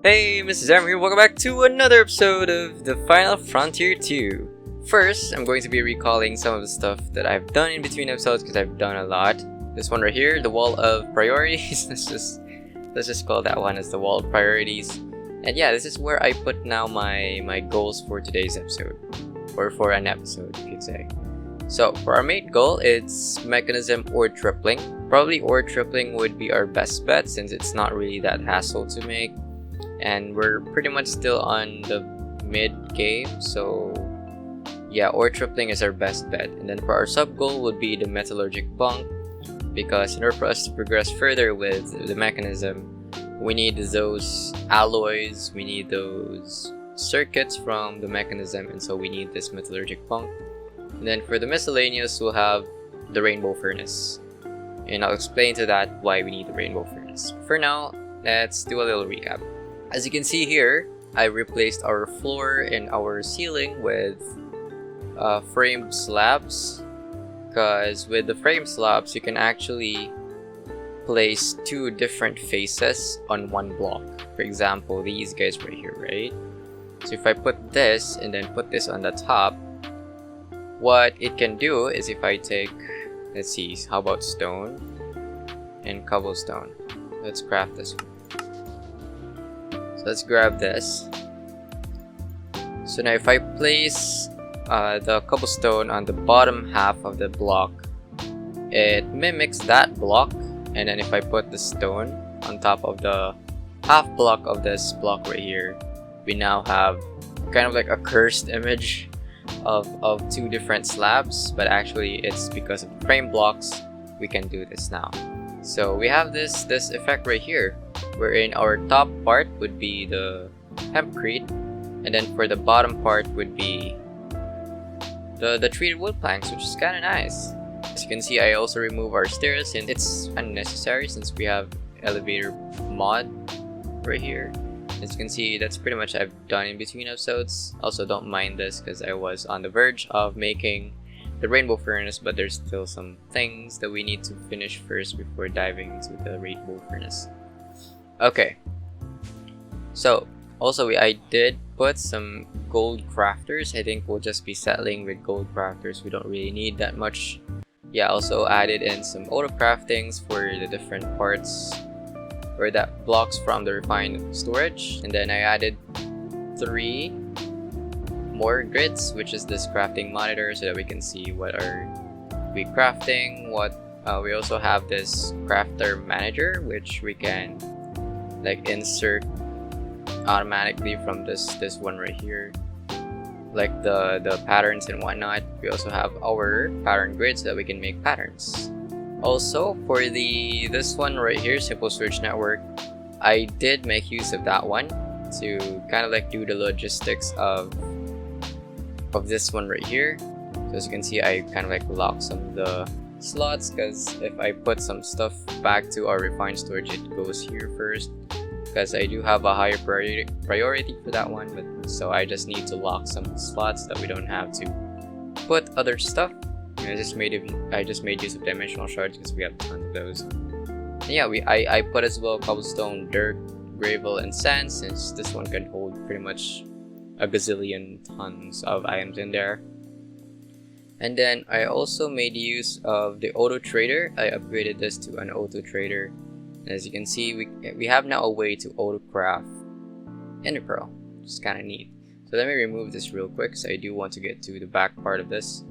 Hey, Mrs. Am here. Welcome back to another episode of The Final Frontier 2. First, I'm going to be recalling some of the stuff that I've done in between episodes because I've done a lot. This one right here, the wall of priorities. let's just call that one as the wall of priorities. And yeah, this is where I put now my goals for today's episode, or for an episode, you could say. So for our main goal, it's mechanism ore tripling. Probably ore tripling would be our best bet since it's not really that hassle to make. And we're pretty much still on the mid game, so yeah, ore tripling is our best bet. And then for our sub goal would be the metallurgic bunk, because in order for us to progress further with the mechanism, we need those alloys, we need those circuits from the mechanism, and so we need this metallurgic bunk. And then for the miscellaneous, we'll have the rainbow furnace, and I'll explain to that why we need the rainbow furnace. For now, let's do a little recap. As you can see here, I replaced our floor and our ceiling with framed slabs, because with the frame slabs you can actually place two different faces on one block. For example, these guys right here, right? So if I put this and then put this on the top, what it can do is if I take, let's see, how about stone and cobblestone? Let's craft this one. So let's grab this. So now if I place the cobblestone on the bottom half of the block, it mimics that block, and then if I put the stone on top of the half block of this block right here, we now have kind of like a cursed image of two different slabs, but actually it's because of the frame blocks we can do this now. So we have this effect right here, wherein our top part would be the hempcrete, and then for the bottom part would be the treated wood planks, which is kind of nice. As you can see, I also remove our stairs, and it's unnecessary since we have elevator mod right here. As you can see, that's pretty much I've done in between episodes. Also, don't mind this because I was on the verge of making the rainbow furnace, but there's still some things that we need to finish first before diving into the rainbow furnace. Okay, so also I did put some gold crafters. I think we'll just be settling with gold crafters. We don't really need that much. Yeah, also added in some auto craftings for the different parts, or that blocks from the refined storage. And then I added 3 more grids, which is this crafting monitor, so that we can see what are we crafting. We also have this crafter manager, which we can like insert automatically from this one right here, like the patterns and whatnot. We also have our pattern grid so that we can make patterns. Also for this one right here, simple search network, I did make use of that one to kind of like do the logistics of this one right here. So as you can see, I kind of like lock some of the slots, because if I put some stuff back to our refined storage, it goes here first, because I do have a higher priority for that one. But so I just need to lock some slots that we don't have to put other stuff. And I just made use of dimensional shards because we have tons of those. And yeah, I put as well cobblestone, dirt, gravel, and sand, since this one can hold pretty much a gazillion tons of items in there. And then I also made use of the auto trader. I upgraded this to an auto trader. And as you can see, we have now a way to auto craft ender pearl, which is kind of neat. So let me remove this real quick, because I do want to get to the back part of this.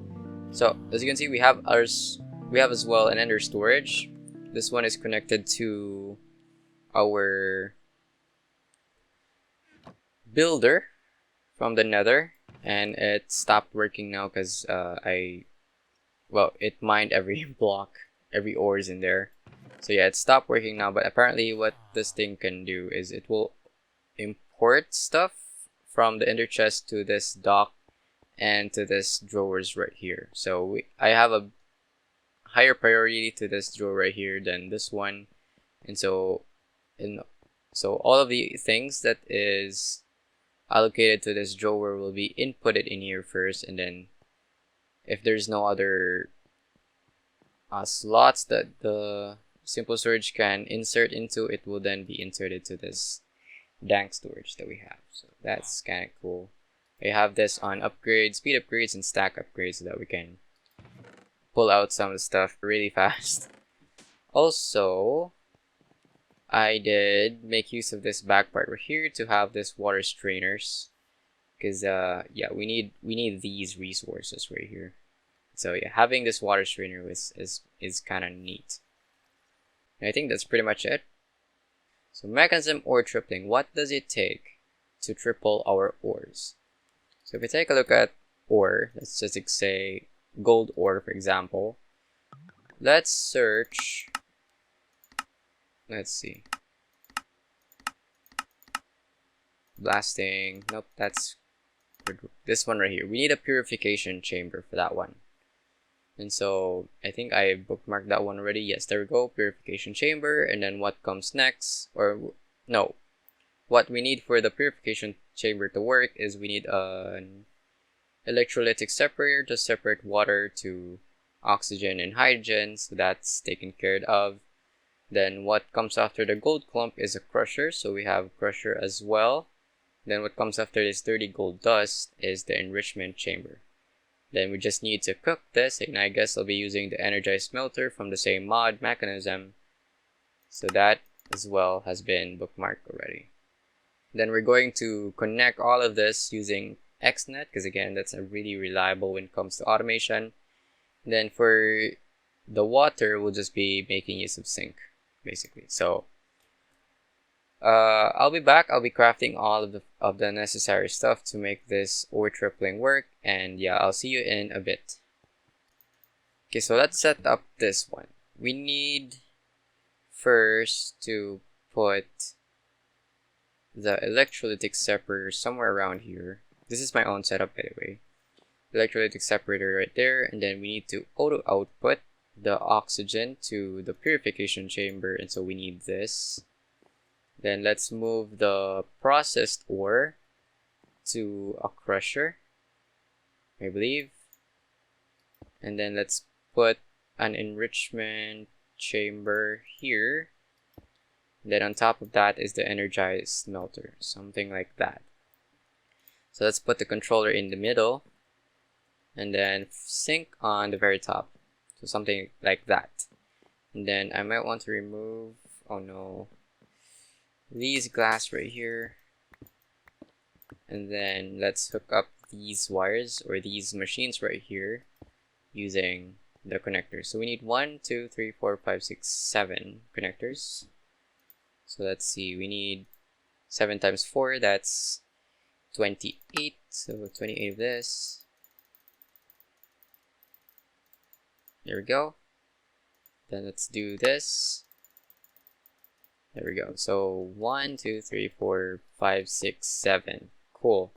So as you can see, we have as well an ender storage. This one is connected to our builder from the nether, and it stopped working now because it mined every block, every ores in there. So yeah, it stopped working now, but apparently what this thing can do is it will import stuff from the ender chest to this dock and to this drawers right here. So I have a higher priority to this drawer right here than this one, and so all of the things that is allocated to this drawer will be inputted in here first, and then if there's no other slots that the simple storage can insert into, it will then be inserted to this dank storage that we have. So that's kind of cool. We have this on upgrades, speed upgrades, and stack upgrades so that we can pull out some of the stuff really fast. Also, I did make use of this back part right here to have this water strainers, because yeah, we need these resources right here. So yeah, having this water strainer is kind of neat. And I think that's pretty much it. So mechanism ore tripling. What does it take to triple our ores? So if we take a look at ore, let's just say gold ore, for example. Let's search. Let's see. Blasting. Nope, that's this one right here. We need a purification chamber for that one. And so I think I bookmarked that one already. Yes, there we go. Purification chamber. And then what comes next? Or no. What we need for the purification chamber to work is we need an electrolytic separator to separate water to oxygen and hydrogen. So that's taken care of. Then what comes after the gold clump is a crusher. So we have crusher as well. Then what comes after this dirty gold dust is the enrichment chamber. Then we just need to cook this, and I guess I'll be using the energized smelter from the same mod mechanism. So that as well has been bookmarked already. Then we're going to connect all of this using XNet, because again, that's a really reliable when it comes to automation. Then for the water, we'll just be making use of sink, basically. So I'll be back. I'll be crafting all of the necessary stuff to make this ore tripling work, and yeah, I'll see you in a bit. Okay, so let's set up this one. We need first to put the electrolytic separator somewhere around here. This is my own setup, by the way. Electrolytic separator right there, and then we need to auto output the oxygen to the purification chamber, and so we need this. Then let's move the processed ore to a crusher, I believe. And then let's put an enrichment chamber here. Then on top of that is the energized smelter, something like that. So let's put the controller in the middle and then sink on the very top. So something like that. And then I might want to remove, oh no, these glass right here, and then let's hook up these wires or these machines right here using the connectors. So we need 1, 2, 3, 4, 5, 6, 7 connectors. So let's see, we need 7 times 4, that's 28. So 28 of this. There we go. Then let's do this. There we go. So 1, 2, 3, 4, 5, 6, 7. Cool.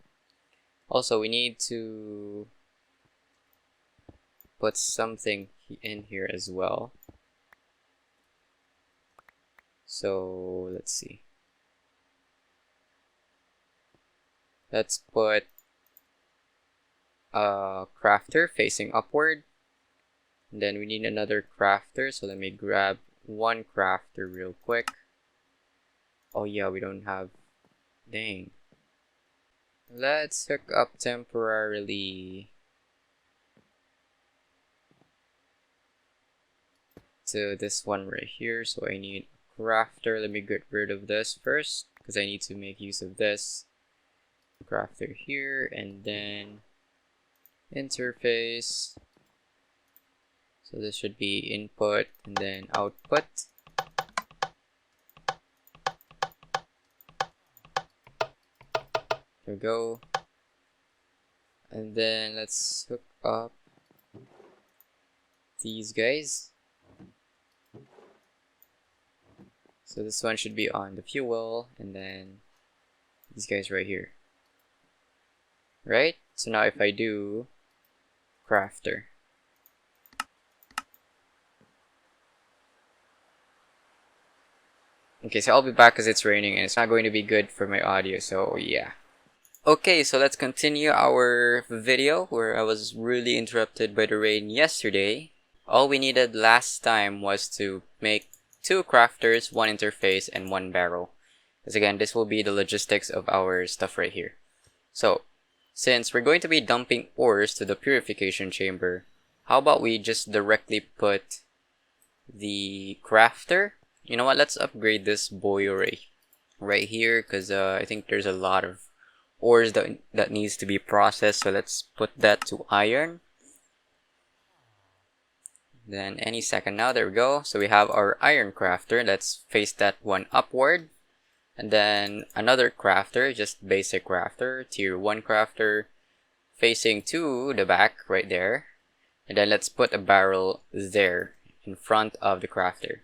Also, we need to put something in here as well. So let's see. Let's put a crafter facing upward. And then we need another crafter. So let me grab one crafter real quick. Oh yeah, we don't have... Dang. Let's hook up temporarily to this one right here. So I need a crafter. Let me get rid of this first, because I need to make use of this. Crafter here, and then interface. So this should be input and then output. There we go. And then let's hook up these guys. So this one should be on the fuel, and then these guys right here. Right? So now if I do crafter. Okay, so I'll be back because it's raining and it's not going to be good for my audio, so yeah. Okay, so let's continue our video where I was really interrupted by the rain yesterday. All we needed last time was to make 2 crafters, 1 interface, and 1 barrel. Because again, this will be the logistics of our stuff right here. So, since we're going to be dumping ores to the purification chamber, how about we just directly put the crafter? You know what, let's upgrade this boiler right here, because I think there's a lot of ores that needs to be processed, so let's put that to iron. Then any second now, there we go. So we have our iron crafter. Let's face that one upward. And then another crafter, just basic crafter, tier 1 crafter, facing to the back right there. And then let's put a barrel there in front of the crafter.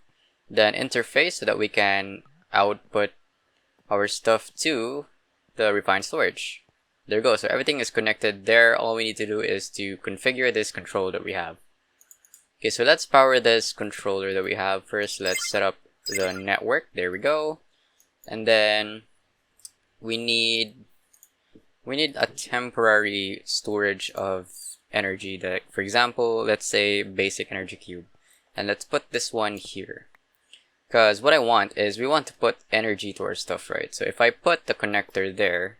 Then interface so that we can output our stuff to the refined storage. There we go. So everything is connected there. All we need to do is to configure this control that we have. Okay, so let's power this controller that we have. First, let's set up the network. There we go. And then we need a temporary storage of energy that, for example, let's say basic energy cube. And let's put this one here. Because what I want is we want to put energy to our stuff, right? So if I put the connector there,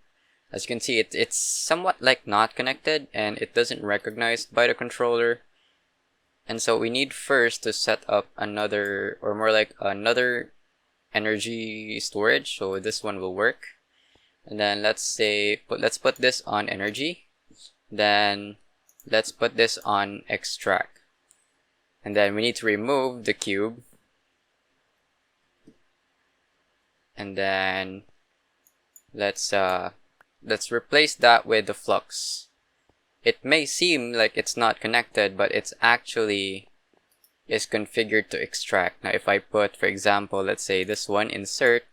as you can see, it's somewhat like not connected and it doesn't recognize by the controller. And so we need first to set up another, or more like another energy storage. So this one will work. And then let's put this on energy. Then let's put this on extract. And then we need to remove the cube. And then let's replace that with the flux. It may seem like it's not connected, but it's actually is configured to extract. Now if I put, for example, let's say this one, insert,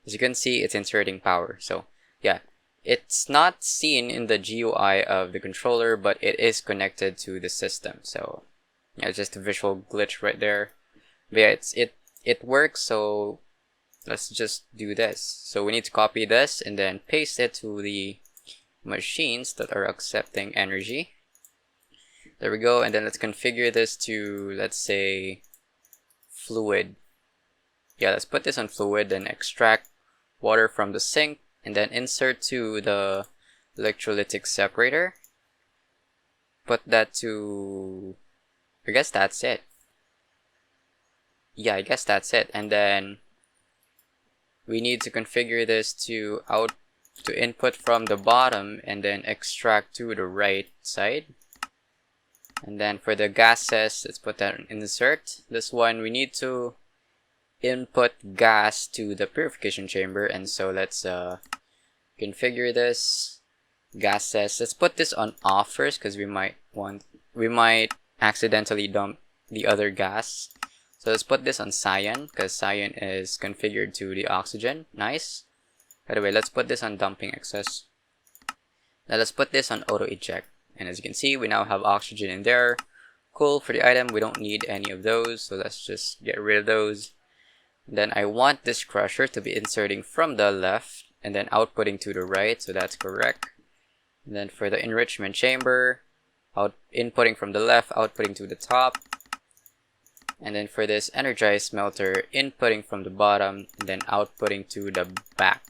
as you can see, it's inserting power. So yeah, it's not seen in the GUI of the controller, but it is connected to the system. So yeah, it's just a visual glitch right there. But yeah, it works, so let's just do this. So we need to copy this and then paste it to the machines that are accepting energy. There we go. And then let's configure this to, let's say, fluid. Yeah, let's put this on fluid, then extract water from the sink, and then insert to the electrolytic separator. Put that to, I guess that's it. Yeah, I guess that's it. And then we need to configure this to input from the bottom and then extract to the right side. And then for the gases, let's put that in insert. This one, we need to input gas to the purification chamber. And so let's configure this gases. Let's put this on off first, because we might accidentally dump the other gas. So let's put this on cyan, because cyan is configured to the oxygen. Nice. By the way, let's put this on dumping excess. Now let's put this on auto eject. And as you can see, we now have oxygen in there. Cool. For the item, we don't need any of those, so let's just get rid of those. And then I want this crusher to be inserting from the left and then outputting to the right, so that's correct. And then for the enrichment chamber, inputting from the left, outputting to the top. And then for this energized smelter, inputting from the bottom and then outputting to the back.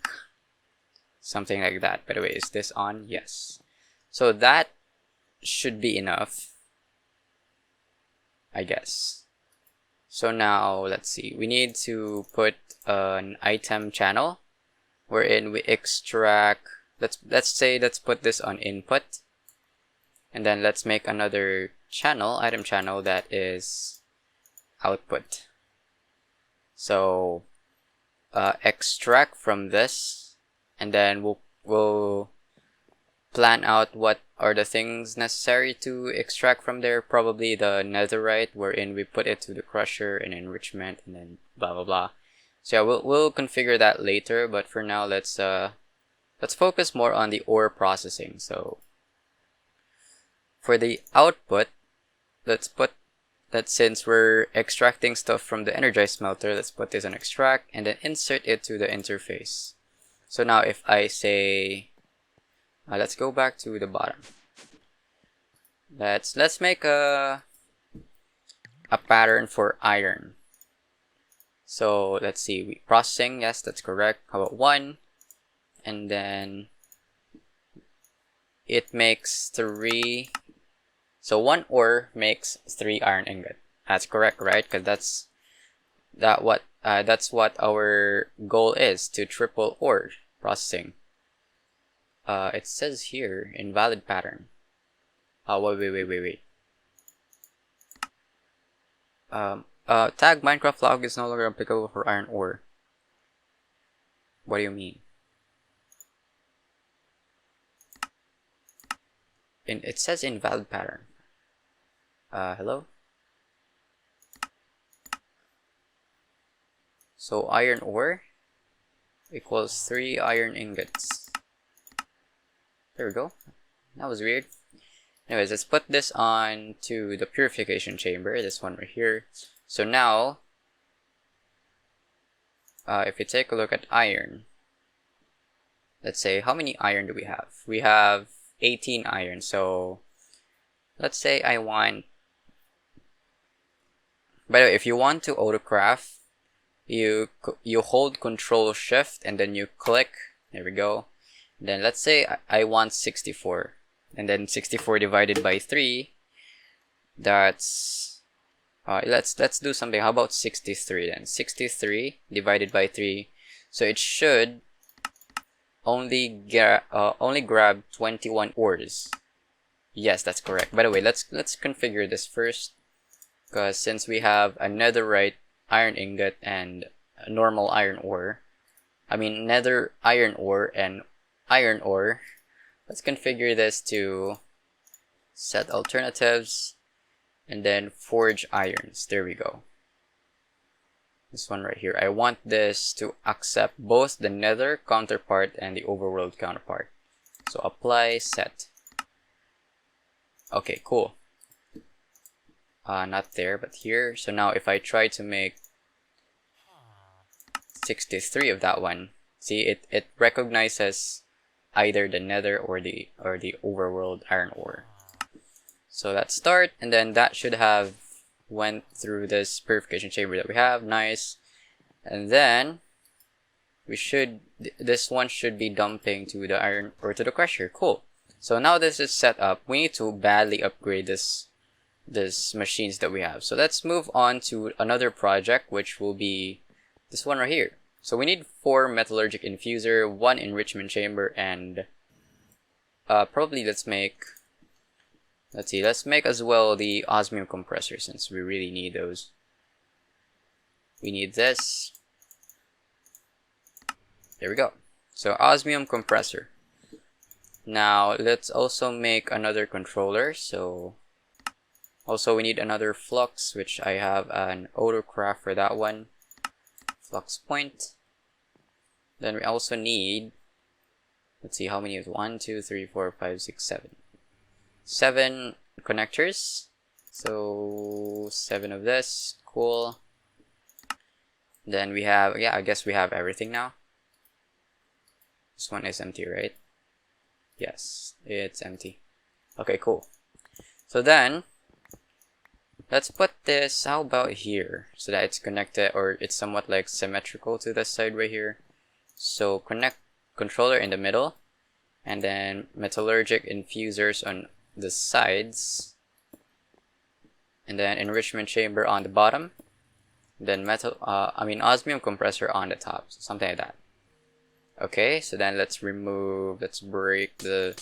Something like that. By the way, is this on? Yes. So that should be enough, I guess. So now let's see. We need to put an item channel wherein we extract. Let's put this on input. And then let's make another channel, item channel, that is output. So extract from this, and then we'll plan out what are the things necessary to extract from there. Probably the netherite, wherein we put it to the crusher and enrichment, and then blah blah blah. So yeah, we'll configure that later. But for now, let's focus more on the ore processing. So for the output, since we're extracting stuff from the energized smelter, let's put this on extract and then insert it to the interface. So now if I say, let's go back to the bottom. Let's make a pattern for iron. So let's see, processing, yes, that's correct. How about 1? And then it makes 3. So 1 ore makes 3 iron ingot. That's correct, right? Because that's what our goal is, to triple ore processing. It says here invalid pattern. Wait. Tag Minecraft log is no longer applicable for iron ore. What do you mean? It says invalid pattern. Hello? So iron ore equals 3 iron ingots. There we go. That was weird. Anyways, let's put this on to the purification chamber, this one right here. So now, if you take a look at iron, let's say, how many iron do we have? We have 18 iron, so let's say I want, by the way, if you want to autocraft, you hold Control Shift and then you click, there we go. Then let's say I want 64, and then 64 divided by 3, that's let's do something. How about 63 then? 63 divided by 3, so it should only grab 21 ores. Yes, that's correct. By the way, let's configure this first, because since we have a netherite iron ingot and a normal iron ore, I mean nether iron ore and iron ore, let's configure this to set alternatives and then forge irons. There we go. This one right here. I want this to accept both the nether counterpart and the overworld counterpart. So apply set. Okay, cool. Not there, but here. So now if I try to make 63 of that one, see, it recognizes either the nether or the overworld iron ore. So let's start, and then that should have went through this purification chamber that we have. Nice. And then we should, this one should be dumping to the iron or to the crusher. Cool. So now this is set up. We need to badly upgrade this machines that we have. So let's move on to another project, which will be this one right here. So we need 4 metallurgic infuser, 1 enrichment chamber, and probably let's make as well the osmium compressor, since we really need those. We need this. There we go. So osmium compressor. Now let's also make another controller. So also we need another flux, which I have an autocraft for that one. Flux point. Then we also need, let's see how many is 1, 2, 3, 4, 5, 6, 7. 7 connectors. So 7 of this. Cool. Then we have, yeah, I guess we have everything now. This one is empty, right? Yes, it's empty. Okay, cool. So then let's put this, how about here, so that it's connected, or it's somewhat like symmetrical to this side right here. So connect controller in the middle, and then metallurgic infusers on the sides, and then enrichment chamber on the bottom, then osmium compressor on the top, so something like that. Okay, so then let's break the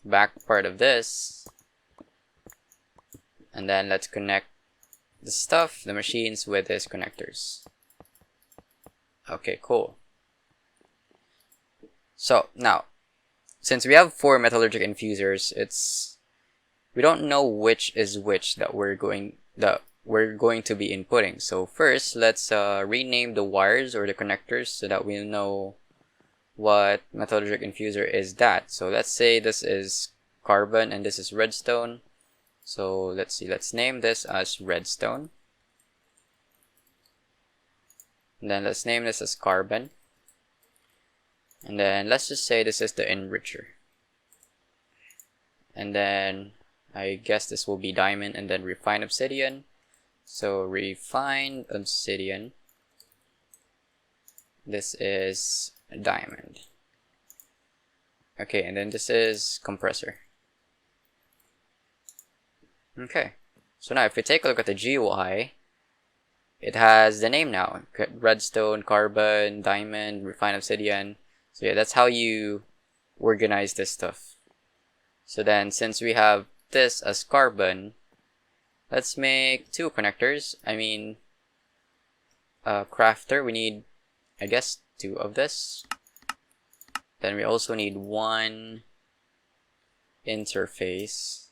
back part of this, and then let's connect the machines with these connectors. Okay, cool. So now, since we have 4 metallurgic infusers, we don't know which is which that we're going to be inputting. So first, let's rename the wires or the connectors so that we know what metallurgic infuser is that. So let's say this is carbon and this is redstone. So let's see, let's name this as redstone. And then let's name this as carbon. And then let's just say this is the enricher. And then I guess this will be diamond, and then refined obsidian. So refined obsidian. This is a diamond. Okay, and then this is compressor. Okay, so now if we take a look at the GUI, it has the name now. Redstone, carbon, diamond, refined obsidian. So yeah, that's how you organize this stuff. So then, since we have this as carbon, let's make 2 connectors. I mean, crafter, we need, I guess, 2 of this. Then we also need 1 interface.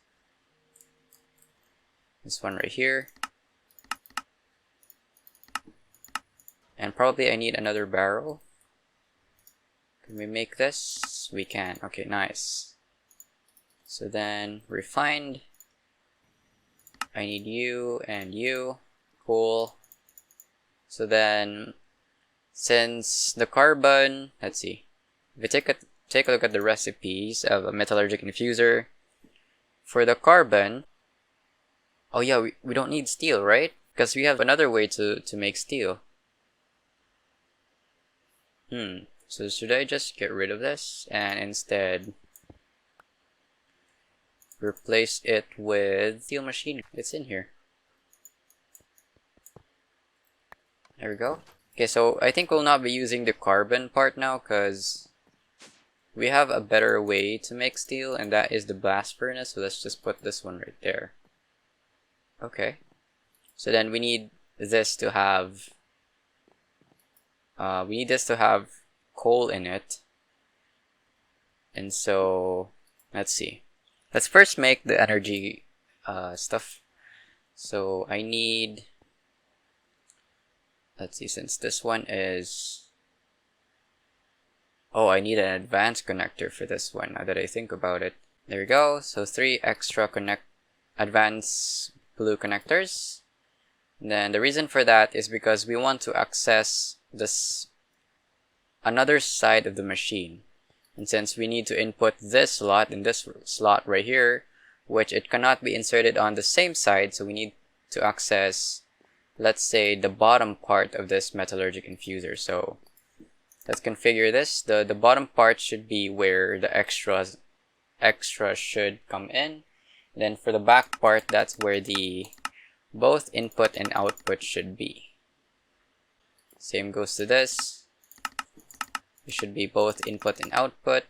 This one right here. And probably I need another barrel. Can we make this? We can. Okay, nice. So then, refined. I need you and you. Cool. So then, since the carbon, let's see. If we take a look at the recipes of a metallurgic infuser, for the carbon, oh yeah, we don't need steel, right? Because we have another way to make steel. So should I just get rid of this and instead replace it with steel machine? It's in here. There we go. Okay, so I think we'll not be using the carbon part now because we have a better way to make steel, and that is the blast furnace. So let's just put this one right there. Okay. So then we need this to have coal in it. And so let's see. Let's first make the energy stuff. So I need, let's see, since this one is, oh, I need an advanced connector for this one now that I think about it. There we go. So 3 extra advanced blue connectors. And then the reason for that is because we want to access this another side of the machine. And since we need to input this slot and this slot right here, which it cannot be inserted on the same side, so we need to access, let's say, the bottom part of this metallurgic infuser. So let's configure this. The bottom part should be where the extras should come in. And then for the back part, that's where the both input and output should be. Same goes to this. It should be both input and output.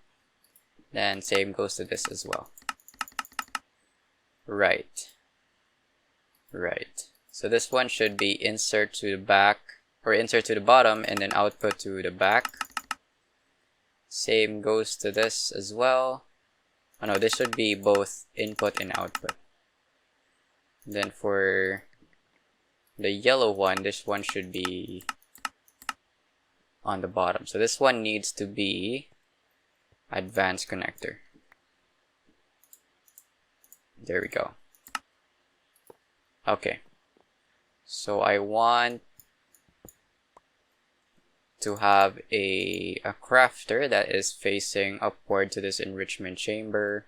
Then same goes to this as well. Right. So this one should be insert to the back, or insert to the bottom, and then output to the back. Same goes to this as well. Oh no, this should be both input and output. Then for the yellow one, this one should be on the bottom. So this one needs to be advanced connector. There we go. Okay. So I want to have a crafter that is facing upward to this enrichment chamber.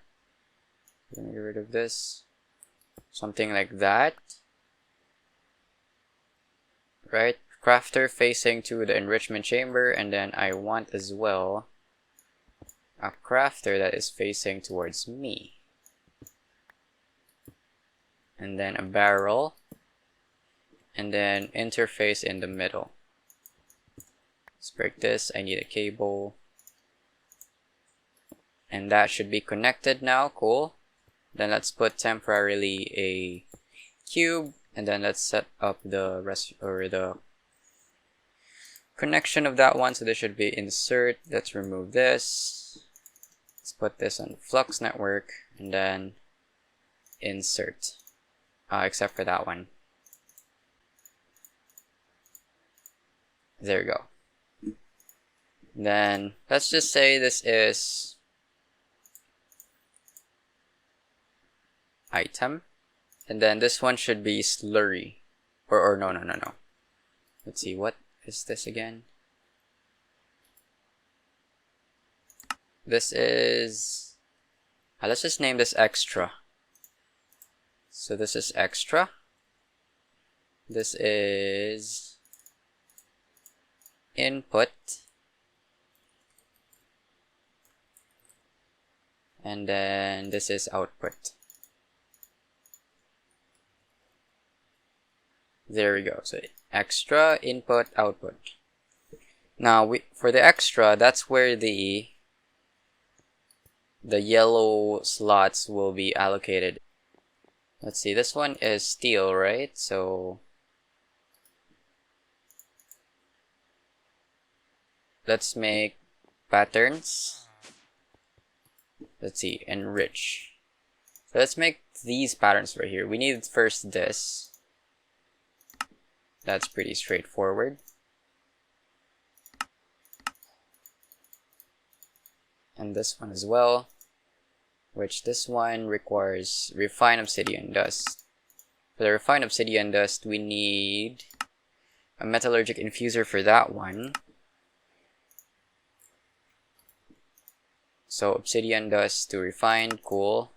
Let me get rid of this. Something like that. Right? Crafter facing to the enrichment chamber, and then I want as well a crafter that is facing towards me. And then a barrel, and then interface in the middle. Let's break this. I need a cable, and that should be connected now. Cool. Then let's put temporarily a cube, and then let's set up the connection of that one. So this should be insert. Let's remove this. Let's put this on flux network, and then insert. Except for that one. There we go. Then let's just say this is item, and then this one should be slurry, or no. Let's see, what is this again? This is, let's just name this extra. So this is extra. This is input, and then this is output. There we go. So extra, input, output. Now for the extra, that's where the yellow slots will be allocated. Let's see, this one is steel, right? So let's make patterns. Let's see, enrich. So let's make these patterns right here. We need first this. That's pretty straightforward. And this one as well, which this one requires refined obsidian dust. For the refined obsidian dust, we need a metallurgic infuser for that one. So obsidian dust to refine, cool.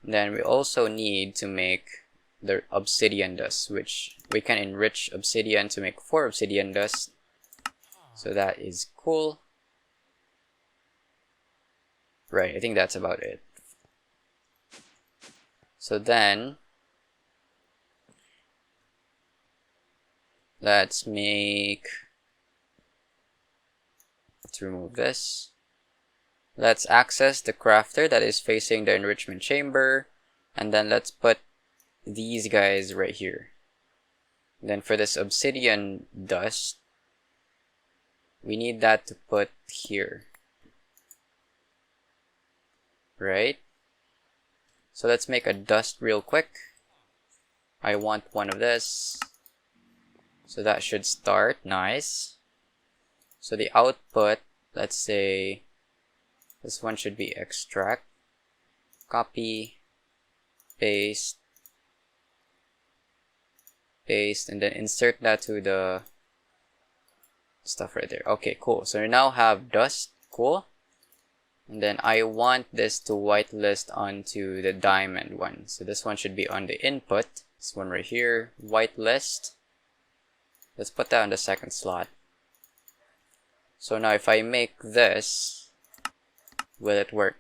Then we also need to make the obsidian dust, which we can enrich obsidian to make 4 obsidian dust. So that is cool. Right, I think that's about it. So then let's remove this. Let's access the crafter that is facing the enrichment chamber, and then let's put these guys right here. Then for this obsidian dust, we need that to put here. Right? So let's make a dust real quick. I want one of this. So that should start. Nice. So the output, let's say this one should be extract, copy, paste, and then insert that to the stuff right there. Okay, cool. So we now have dust. Cool. And then I want this to whitelist onto the diamond one. So this one should be on the input. This one right here, whitelist. Let's put that on the second slot. So now if I make this, will it work?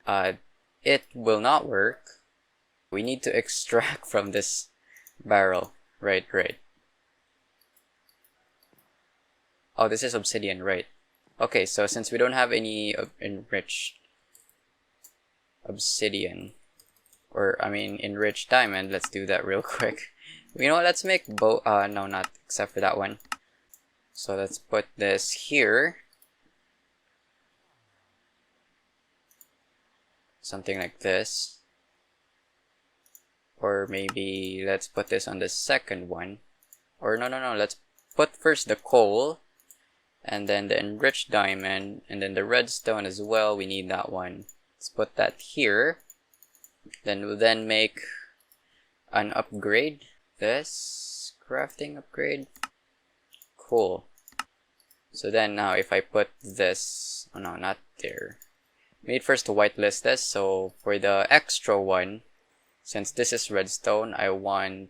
It will not work. We need to extract from this barrel. Right. Oh, this is obsidian, right. Okay, so since we don't have any enriched obsidian, or I mean enriched diamond, let's do that real quick. You know what, let's make no, not except for that one. So let's put this here. Something like this. Or maybe let's put this on the second one. Or no, let's put first the coal, and then the enriched diamond, and then the redstone as well. We need that one. Let's put that here. Then we'll make an upgrade. This crafting upgrade. Cool. So then now if I put this, oh no, not there. We need first to whitelist this. So for the extra one, since this is redstone, I want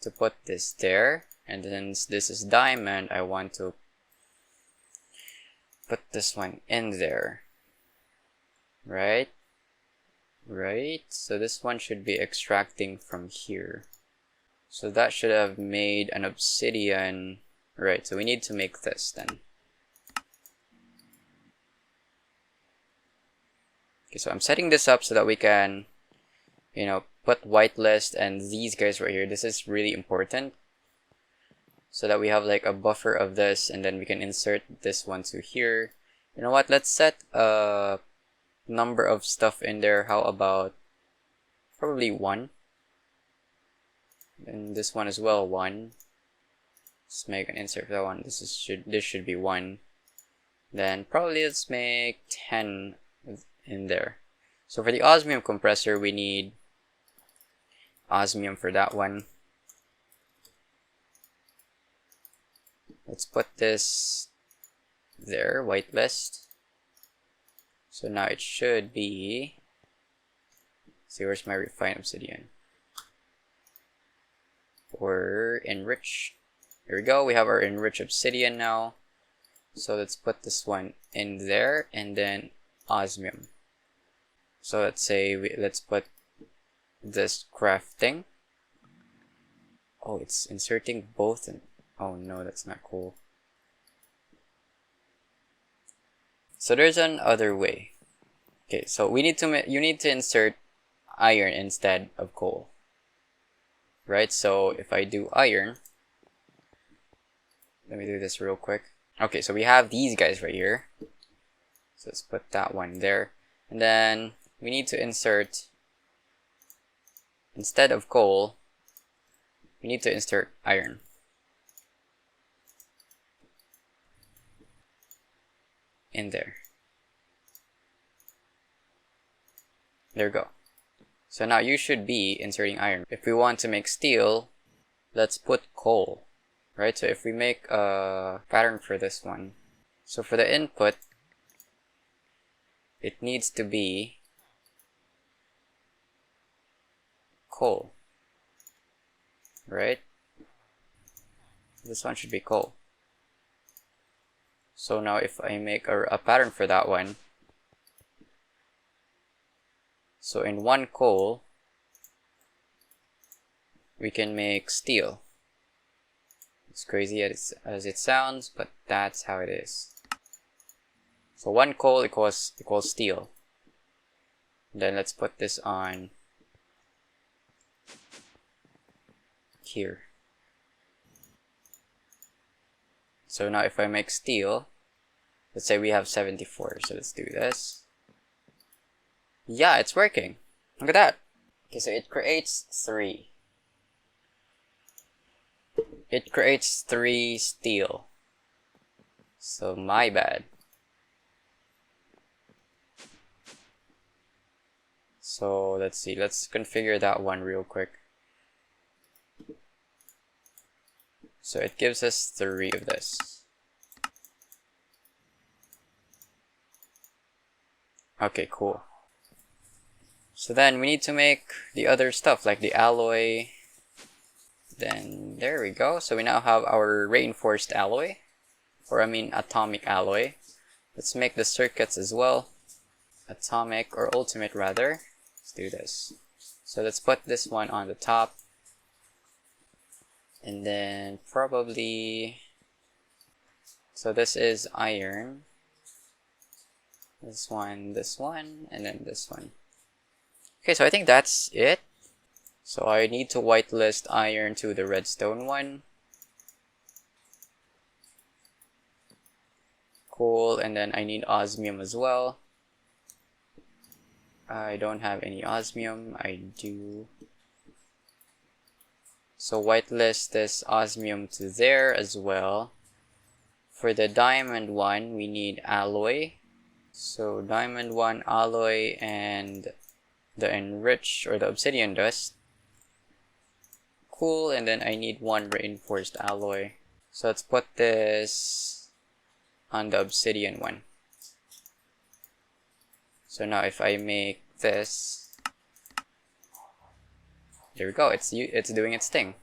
to put this there. And then this is diamond, I want to put this one in there. Right? So this one should be extracting from here. So that should have made an obsidian. Right, so we need to make this then. Okay, so I'm setting this up so that we can, put whitelist and these guys right here. This is really important. So that we have like a buffer of this, and then we can insert this one to here. You know what, let's set a number of stuff in there. How about probably 1? And this one as well, 1. Let's make an insert for that one. This should be 1. Then probably let's make 10 in there. So for the osmium compressor, we need osmium for that one. Let's put this there, whitelist. So now it should be, see, where's my refined obsidian? Or enriched Here we go. We have our enriched obsidian now. So let's put this one in there, and then osmium. So let's say let's put this crafting. Oh, it's inserting both in. Oh no, that's not cool. So there's another way. Okay, so we need to you need to insert iron instead of coal. Right? So if I do iron, let me do this real quick. Okay, so we have these guys right here. So let's put that one there. And then we need to insert, instead of coal, we need to insert iron. In there. There we go. So now you should be inserting iron. If we want to make steel, let's put coal. Right, so if we make a pattern for this one, so for the input, it needs to be coal, right? This one should be coal. So now if I make a pattern for that one, so in one coal, we can make steel. It's crazy as it sounds, but that's how it is. So one coal equals steel. Then let's put this on here. So now if I make steel, let's say we have 74. So let's do this. Yeah, it's working. Look at that. Okay, so it creates 3. It creates 3 steel. So my bad. So let's see, let's configure that one real quick. So it gives us 3 of this. Okay, cool. So then we need to make the other stuff like the alloy. Then there we go. So we now have our reinforced alloy, or I mean atomic alloy. Let's make the circuits as well. Atomic or ultimate rather. Let's do this. So let's put this one on the top. And then probably, so this is iron. This one, and then this one. Okay, so I think that's it. So I need to whitelist iron to the redstone one. Cool, and then I need osmium as well. I don't have any osmium. I do. So whitelist this osmium to there as well. For the diamond one, we need alloy. So diamond one, alloy, and the enriched or the obsidian dust. Cool, and then I need 1 reinforced alloy. So let's put this on the obsidian one. So now if I make this, there we go, it's doing its thing.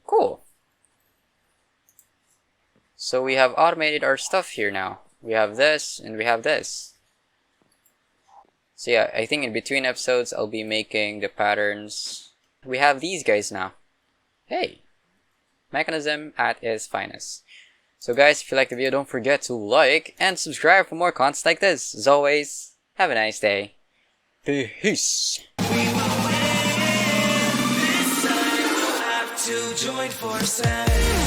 Cool. So we have automated our stuff here now. We have this and we have this. So yeah, I think in between episodes I'll be making the patterns. We have these guys now. Hey, mechanism at its finest. So guys, if you like the video, don't forget to like and subscribe for more content like this. As always, have a nice day. Peace. We will win this time. We'll have to join forces.